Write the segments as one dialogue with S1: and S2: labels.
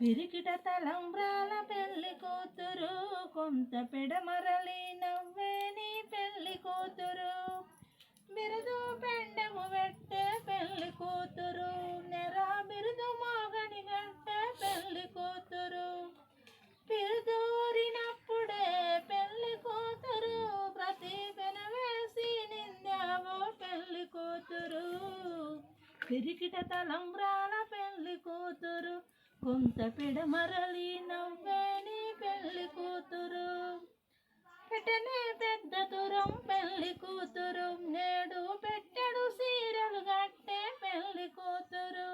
S1: పిరికిట తలంబ్రాల పెళ్లి కూతురు, కొంత పెడమరలి నవ్వే నీ పెళ్లి కూతురు. బిరుదు పెండము వెట్టే పెళ్లి కూతురు, నెర బిరుదు మోగని గట్టే పెళ్లి కూతురు. పిరుదూరినప్పుడే పెళ్లి కూతురు, ప్రతి పెనవేసి నిందావో పెళ్లి కూతురు. పిరికిట తలంబ్రాల పెళ్లి కూతురు, కొంత పెడమరలి నవ్వే నీ పెళ్లి కూతురు. పెట్టనే పెద్ద తురం పెళ్లి కూతురు, నేడు పెట్టెడు సీరలు గట్టే పెళ్లి కూతురు.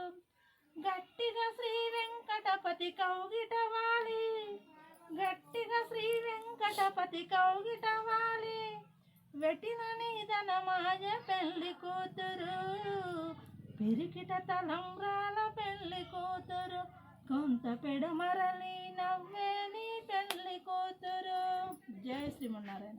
S1: గట్టిగా శ్రీ వెంకటపతి కౌగిట వాలి, గట్టిగా శ్రీ వెంకటపతి కౌగిట వాలి, వెటిన నిధన మాయ పెళ్లి కూతురు. పిరికిట తలంబ్రాల పెళ్లి కూతురు, కొంత పెడమరలి నవ్వే నీ పెళ్లి కూతురు. జై శ్రీమన్నారాయణ.